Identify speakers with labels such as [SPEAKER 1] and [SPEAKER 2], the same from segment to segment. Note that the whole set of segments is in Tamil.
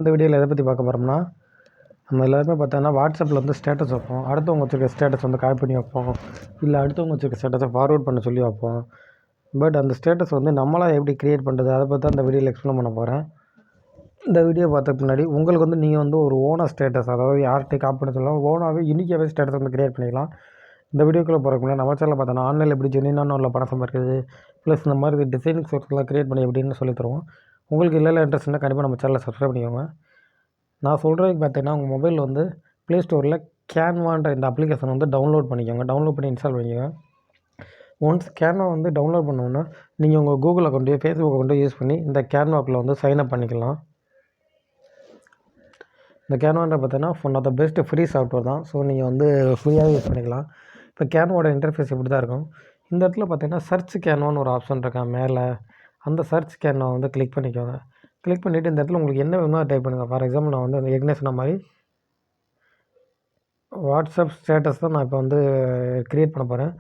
[SPEAKER 1] இந்த வீடியோவில் எதை பற்றி பார்க்க போகிறோம்னா, நம்ம எல்லாருமே பார்த்தோன்னா வாட்ஸ்அப்பில் வந்து ஸ்டேட்டஸ் வைப்போம். அடுத்தவங்க வச்சுருக்க ஸ்டேட்டஸ் வந்து காப்பி பண்ணி வைப்போம். இல்லை அடுத்தவங்க வச்சுருக்க ஸ்டேட்டஸை ஃபார்வர்ட் பண்ண சொல்லி வைப்போம். பட் அந்த ஸ்டேட்டஸ் வந்து நம்மளாக எப்படி க்ரியேட் பண்ணுறது, அதை பற்றி தான் இந்த வீடியோவில் எக்ஸ்ப்ளைன் பண்ண போகிறேன். இந்த வீடியோ பார்த்ததுக்கு முன்னாடி உங்களுக்கு வந்து நீங்கள் வந்து ஒரு ஓனாக ஸ்டேட்டஸ், அதாவது யார்கிட்டையும் காப்பி பண்ண சொல்லலாம், ஓனாகவே யூனிக்காகவே ஸ்டேட்டஸ் வந்து க்ரியேட் பண்ணிக்கலாம். இந்த வீடியோக்குள்ளே போகிறதுக்கு முன்னாடி நம்ம சேனலில் பார்த்தோன்னா ஆன்லைனில் எப்படி ஜென்யூனான உள்ள பணம் சம்பாதிக்கிறது, ப்ளஸ் இந்த மாதிரி டிசைனிங் சோர்ஸ்லாம் க்ரியேட் பண்ணி எப்படின்னு சொல்லி தருவோம். உங்களுக்கு இல்லை இன்ட்ரெஸ்ட் இருந்தால் கண்டிப்பாக நம்ம சேனலை சப்ஸ்கிரைப் பண்ணிக்கோங்க. நான் சொல்கிறதுக்கு பார்த்தீங்கன்னா, உங்கள் மொபைலில் வந்து ப்ளே ஸ்டோரில் கேன்வான்ற இந்த அப்ளிகேஷன் வந்து டவுன்லோட் பண்ணிக்கோங்க. டவுன்லோட் பண்ணி இன்ஸ்டால் பண்ணிக்கோங்க. ஒன்ஸ் கேன்வா வந்து டவுன்லோட் பண்ணோன்னா, நீங்கள் உங்கள் கூகுள் அக்கௌண்ட்டையோ ஃபேஸ்புக் அக்கௌண்ட்டோ யூஸ் பண்ணி இந்த கேன்வாக்குள்ளே வந்து சைன்அப் பண்ணிக்கலாம். இந்த கேன்வான்ற பார்த்தீங்கன்னா one of the best free software தான். ஸோ நீங்கள் வந்து ஃப்ரீயாகவே யூஸ் பண்ணிக்கலாம். இப்போ கேன்வாவோட இன்டர்ஃபேஸ் இப்படி தான் இருக்கும். இந்த இடத்துல பார்த்தீங்கன்னா சர்ச் கேன்வான்னு ஒரு ஆப்ஷன் இருக்கான் மேலே. அந்த சர்ச் கேன்வா வந்து கிளிக் பண்ணிக்கோங்க. கிளிக் பண்ணிவிட்டு இந்த இடத்துல உங்களுக்கு என்ன வேணுமோ அதை டைப் பண்ணுங்கள். ஃபார் எக்ஸாம்பிள் நான் வந்து ஏற்கனவே சொன்ன மாதிரி வாட்ஸ்அப் ஸ்டேட்டஸ் தான் நான் இப்போ வந்து க்ரியேட் பண்ண போகிறேன்.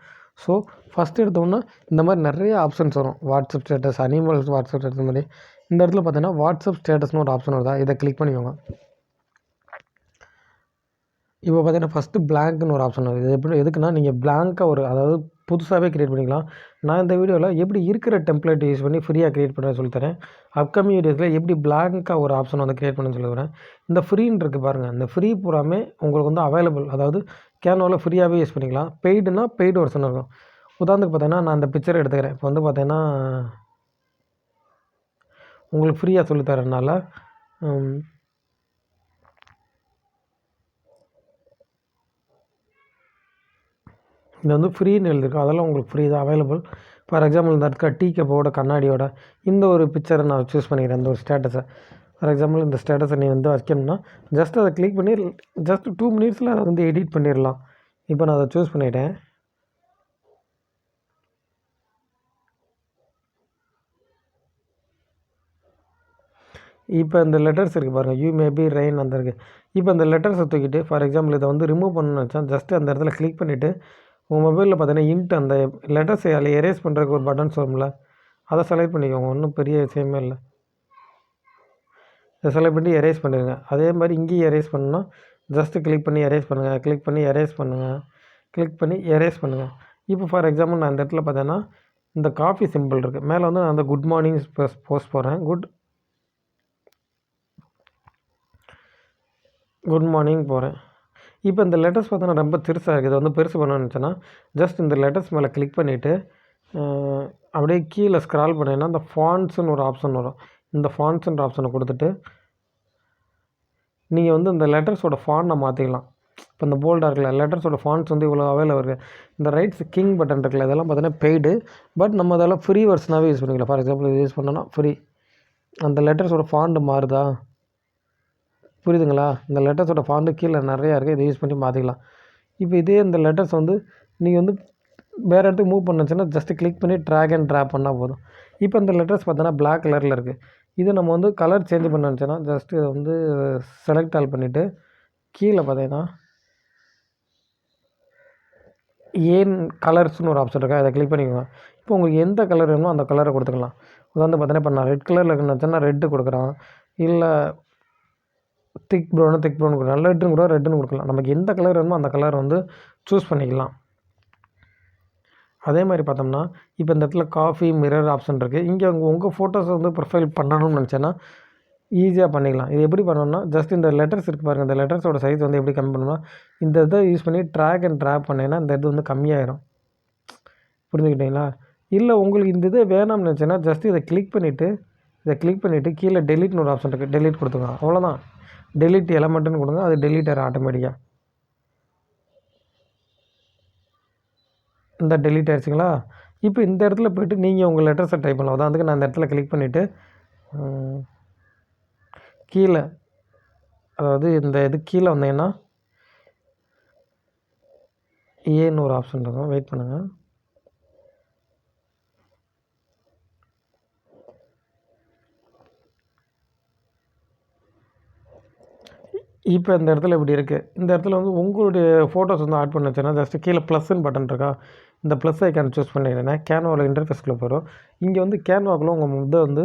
[SPEAKER 1] ஸோ ஃபஸ்ட்டு எடுத்தோன்னா இந்த மாதிரி நிறைய ஆப்ஷன்ஸ் வரும். WhatsApp status, animals WhatsApp status மாதிரி. இந்த இடத்துல பார்த்தீங்கன்னா வாட்ஸ்அப் ஸ்டேட்டஸ்னு ஒரு ஆப்ஷன் வருதா, இதை கிளிக் பண்ணிக்கோங்க. இப்போ பார்த்தீங்கன்னா ஃபஸ்ட்டு பிளாங்க்னு ஒரு ஆப்ஷன் வருது. இது எதுக்குன்னா நீங்கள் பிளாங்காக அதாவது புதுசாகவே க்ரியேட் பண்ணிக்கலாம். நான் இந்த வீடியோவில் எப்படி இருக்கிற டெம்ப்ளேட் யூஸ் பண்ணி ஃப்ரீயாக க்ரியேட் பண்ணுறேன்னு சொல்லித்தரேன். அப்கமிங் வீடியோஸில் எப்படி பிளாங்காக ஒரு ஆப்ஷன் வந்து க்ரியேட் பண்ணணும்னு சொல்லித்தரேன். இந்த ஃப்ரீன்னு இருக்குது பாருங்கள். இந்த ஃப்ரீ பூராமே உங்களுக்கு வந்து அவைலபிள். அதாவது கேன்வாவில் ஃப்ரீயாகவே யூஸ் பண்ணிக்கலாம். பெய்டுனா பெய்டு வெர்ஷன் இருக்கும். உதாரணத்துக்கு பார்த்தீங்கன்னா நான் அந்த பிக்சரை எடுத்துக்கிறேன். இப்போ வந்து பார்த்தீங்கன்னா உங்களுக்கு ஃப்ரீயாக சொல்லித்தரனால இது வந்து ஃப்ரீன்னு எழுதிருக்கும். அதெல்லாம் உங்களுக்கு ஃப்ரீ தான், அவைலபிள். ஃபார் எக்ஸாம்பிள் இந்த இருக்க டீ கப்போட கண்ணாடியோட இந்த ஒரு பிக்சரை நான் சூஸ் பண்ணிக்கிறேன். இந்த ஒரு ஸ்டேட்டஸை ஃபார் எக்ஸாம்பிள் இந்த ஸ்டேட்டஸை நீ வந்து வைக்கணும்னா ஜஸ்ட் அதை கிளிக் பண்ணி ஜஸ்ட் 2 மினிட்ஸில் அதை வந்து எடிட் பண்ணிடலாம். இப்போ நான் அதை சூஸ் பண்ணிட்டேன். இப்போ இந்த லெட்டர்ஸ் இருக்குது பாருங்கள், யூ மேபி ரெயின் அந்த இருக்குது. இப்போ இந்த லெட்டர்ஸை தூக்கிட்டு ஃபார் எக்ஸாம்பிள் இதை வந்து ரிமூவ் பண்ணணும்னு வச்சா ஜஸ்ட் அந்த இடத்துல கிளிக் பண்ணிவிட்டு உங்கள் மொபைலில் பார்த்தீங்கன்னா இன்ட் அந்த லெட்டர்ஸை அதில் எரேஸ் பண்ணுறதுக்கு ஒரு பட்டன்ஸ் வரும்ல, அதை செலக்ட் பண்ணிக்கோங்க. ஒன்றும் பெரிய விஷயமே இல்லை. இதை செலக்ட் பண்ணி எரேஸ் பண்ணிடுங்க. அதே மாதிரி இங்கேயும் எரேஸ் பண்ணணும்னா ஜஸ்ட்டு கிளிக் பண்ணி எரேஸ் பண்ணுங்கள், கிளிக் பண்ணி எரேஸ் பண்ணுங்கள், கிளிக் பண்ணி எரேஸ் பண்ணுங்கள். இப்போ ஃபார் எக்ஸாம்பிள் நான் இந்த இடத்துல பார்த்தீங்கன்னா இந்த காஃபி சிம்பிள் இருக்குது. மேலே வந்து நான் அந்த குட் மார்னிங் போஸ்ட் போடுறேன். குட் மார்னிங் போகிறேன். இப்போ இந்த லெட்டர்ஸ் பார்த்தோன்னா ரொம்ப பெருசாக இருக்குது. இதை வந்து பெருசு பண்ணணும்னு நினச்சேன்னா ஜஸ்ட் இந்த லெட்டர்ஸ் மேலே கிளிக் பண்ணிவிட்டு அப்படியே கீழே ஸ்க்ரால் பண்ணிங்கன்னா இந்த ஃபாண்ட்ஸுன்னு ஒரு ஆப்ஷன் வரும். இந்த ஃபாண்ட்ஸுன்ற ஆப்ஷனை கொடுத்துட்டு நீங்கள் வந்து இந்த லெட்டர்ஸோட ஃபாண்ட்டை மாற்றிக்கலாம். இப்போ இந்த போல்டாக இருக்குல்ல, லெட்டர்ஸோட ஃபாண்ட்ஸ் வந்து இவ்வளோ அவைலபிள் இருக்குது. இந்த ரைட்ஸ் கிங் பட்டன் இருக்குல்ல, இதெல்லாம் பார்த்தீங்கன்னா பெய்டு. பட் நம்ம அதெல்லாம் ஃப்ரீ வெர்ஷனாகவே யூஸ் பண்ணிக்கலாம். ஃபார் எக்ஸாம்பிள் இது யூஸ் பண்ணோன்னா ஃப்ரீ. அந்த லெட்டர்ஸோட ஃபாண்ட் மாறுதா, புரியுதுங்களா? இந்த லெட்டர்ஸோட ஃபாண்ட்டு கீழே நிறையா இருக்குது. இதை யூஸ் பண்ணி மாற்றிக்கலாம். இப்போ இதே இந்த லெட்டர்ஸ் வந்து நீங்கள் வந்து வேறு இடத்துக்கு மூவ் பண்ணுச்சுன்னா ஜஸ்ட்டு கிளிக் பண்ணி ட்ராக் அண்ட் ட்ராப் பண்ணால் போதும். இப்போ இந்த லெட்டர்ஸ் பார்த்தோன்னா பிளாக் கலரில் இருக்குது. இதை நம்ம வந்து கலர் சேஞ்ச் பண்ண நினச்சோன்னா ஜஸ்ட்டு இதை வந்து செலக்ட் ஆல் பண்ணிவிட்டு கீழே பார்த்தீங்கன்னா ஏன் கலர்ஸ்னு ஒரு ஆப்ஷன் இருக்கா, அதை கிளிக் பண்ணிக்கோங்க. இப்போ உங்களுக்கு எந்த கலர் வேணுமோ அந்த கலரை கொடுத்துக்கலாம். உதாரணத்துக்கு பார்த்தீங்கன்னா இப்போ நான் ரெட் கலரில் இருக்குன்னு ரெட்டு கொடுக்குறேன். இல்லை திக் ப்ரௌன் கொடுக்கலாம். ரெட்டுன்னு கூட ரெட்டுன்னு கொடுக்கலாம். நமக்கு எந்த கலர் வேணுமோ அந்த கலர் வந்து சூஸ் பண்ணிக்கலாம். அதே மாதிரி பார்த்தோம்னா இப்போ இந்த இடத்துல காஃபி மிரர் ஆப்ஷன் இருக்குது. இங்கே உங்கள் ஃபோட்டோஸ் வந்து ப்ரொஃபைல் பண்ணணும்னு நினச்சேன்னா ஈஸியாக பண்ணிக்கலாம். இது எப்படி பண்ணணும்னா ஜஸ்ட் இந்த லெட்டர்ஸ் இருக்குது பாருங்கள், இந்த லெட்டர்ஸோட சைஸ் வந்து எப்படி கம்மி பண்ணணும்னா இந்த இதை யூஸ் பண்ணி ட்ராக் அண்ட் ட்ராப் பண்ணிங்கன்னா இந்த இது வந்து கம்மியாயிரும். புரிஞ்சுக்கிட்டீங்களா? இல்லை உங்களுக்கு இந்த இது வேணாம்னு நினச்சேன்னா ஜஸ்ட் இதை கிளிக் பண்ணிவிட்டு கீழே டெலிட்னு ஒரு ஆப்ஷன் இருக்குது, டெலிட் கொடுத்துங்க. அவ்வளோதான். டெலிட் எலமெண்ட்டுன்னு கொடுங்க, அது டெலிட் ஆகிடும் ஆட்டோமேட்டிக்காக. இந்த டெலிட் ஆகிடுச்சிங்களா? இப்போ இந்த இடத்துல போய்ட்டு நீங்கள் உங்கள் லெட்டர்ஸை டைப் பண்ணலாம். அதுக்கு நான் இந்த இடத்துல கிளிக் பண்ணிவிட்டு கீழே, அதாவது இந்த இது கீழே வந்தீங்கன்னா ஏன்னு ஒரு ஆப்ஷன் இருக்கும். வெயிட் பண்ணுங்கள். இப்போ இந்த இடத்துல இப்படி இருக்குது. இந்த இடத்துல வந்து உங்களுடைய ஃபோட்டோஸ் வந்து ஆட் பண்ண வச்சுன்னா ஜஸ்ட்டு கீழே ப்ளஸ்ன்னு பட்டன் இருக்கா, இந்த ப்ளஸ் ஐக்கான் சூஸ் பண்ணிக்கிறேன்னா கேன்வாவில் இன்டர்ஃபேஸ்க்குள்ளே போயிடும். இங்கே வந்து கேன்வாக்குள்ளே உங்கள் இதை வந்து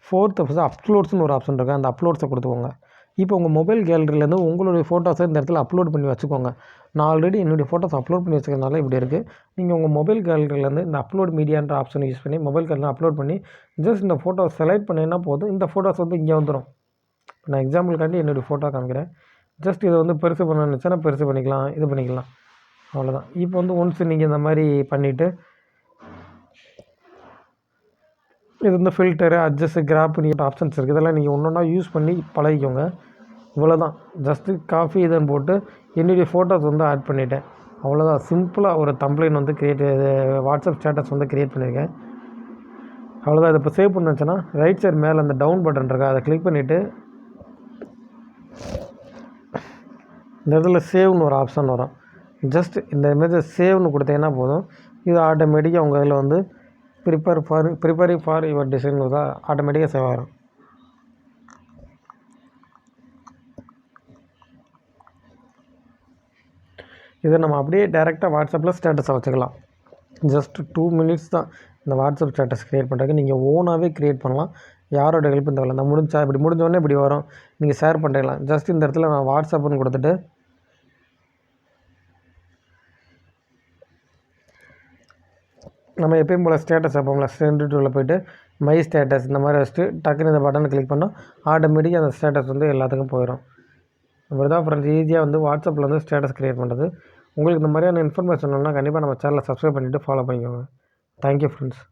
[SPEAKER 1] 4th வந்து அப்லோட்ஸ்னு ஒரு ஆப்ஷன் இருக்குது. அந்த அப்லோட்ஸை கொடுத்துக்கோங்க. இப்போ உங்கள் மொபைல் கேலரியிலேருந்து உங்களுடைய ஃபோட்டோஸை இந்த இடத்துல அப்லோட் பண்ணி வச்சுக்கோங்க. நான் ஆல்ரெடி என்னுடைய ஃபோட்டோஸ் அப்லோட் பண்ணி வச்சுக்கிறதுனால இப்படி இருக்குது. நீங்கள் உங்கள் மொபைல் கேலரியிலேருந்து இந்த அப்லோட் மீடியான்ற ஆப்ஷனை யூஸ் பண்ணி மொபைல் கேலரியில் அப்லோட் பண்ணி ஜஸ்ட் இந்த ஃபோட்டோவை செலக்ட் பண்ணிங்கன்னா போதும். இந்த ஃபோட்டோஸ் வந்து இங்கே வந்துடும். நான் எக்ஸாம்பிளுக்காண்டி என்னுடைய ஃபோட்டோ காமிக்கிறேன். ஜஸ்ட் இதை வந்து பெருசு பண்ண நினச்சா பெருசு பண்ணிக்கலாம், இது பண்ணிக்கலாம், அவ்வளோதான். இப்போ வந்து ஒன்ஸ் நீங்கள் இந்த மாதிரி பண்ணிவிட்டு இது வந்து ஃபில்டரு, அட்ஜஸ்ட், கிராப் பண்ணிட்டு ஆப்ஷன்ஸ் இருக்குது. இதெல்லாம் நீங்கள் ஒன்று ஒன்றா யூஸ் பண்ணி பழகிக்கோங்க. இவ்வளோதான். ஜஸ்ட்டு காஃபி இதன் போட்டு என்னுடைய ஃபோட்டோஸ் வந்து ஆட் பண்ணிவிட்டேன். அவ்வளோதான். சிம்பிளாக ஒரு தம்ப்லைன் வந்து வாட்ஸ்அப் ஸ்டேட்டஸ் வந்து க்ரியேட் பண்ணியிருக்கேன். அவ்வளோதான். இதை இப்போ சேவ் பண்ண வச்சுன்னா ரைட் சைடு மேலே அந்த டவுன் பட்டன் இருக்கா, அதை கிளிக் பண்ணிவிட்டு இந்த இடத்துல சேவ்னு ஒரு ஆப்ஷன் வரும். ஜஸ்ட் இந்த இமேஜை சேவ்னு கொடுத்தீங்கன்னா போதும். இது ஆட்டோமேட்டிக்காக உங்கள் இதில் வந்து ப்ரிப்பேரிங் ஃபார் யுவர் டிசைன் தான் ஆட்டோமேட்டிக்காக சேவ் ஆகிடும். இதை நம்ம அப்படியே டேரெக்டாக வாட்ஸ்அப்பில் ஸ்டேட்டஸை வச்சுக்கலாம். ஜஸ்ட் 2 minutes தான் இந்த வாட்ஸ்அப் ஸ்டேட்டஸ் க்ரியேட் பண்ணுறதுக்கு. நீங்கள் ஓனாகவே க்ரியேட் பண்ணலாம். யாரோட ஹெல்ப்பும் தேவையில்லை. நான் இப்படி முடிஞ்சோடனே இப்படி வரும். நீங்கள் ஷேர் பண்ணிக்கலாம். ஜஸ்ட் இந்த இடத்துல நான் வாட்ஸ்அப்னு கொடுத்துட்டு நம்ம எப்பயும் போல் ஸ்டேட்டஸ் வைப்போம்ல, சென்ட் டூவில் போய்ட்டு மை ஸ்டேட்டஸ் இந்த மாதிரி வச்சுட்டு டக்குன்னு இந்த பட்டனை கிளிக் பண்ணால் ஆட்டோமேட்டிக்காக அந்த ஸ்டேட்டஸ் வந்து எல்லாத்துக்கும் போயிடும். இப்படி தான் ஃப்ரெண்ட்ஸ் ஈஸியாக வந்து வாட்ஸ்அப்பில் வந்து ஸ்டேட்டஸ் க்ரியேட் பண்ணுறது. உங்களுக்கு இந்த மாதிரியான இன்ஃபர்மேஷன் வேணும்னா கண்டிப்பாக நம்ம சேனலை சப்ஸ்கிரைப் பண்ணிவிட்டு ஃபாலோ பண்ணிக்கோங்க. Thank you friends.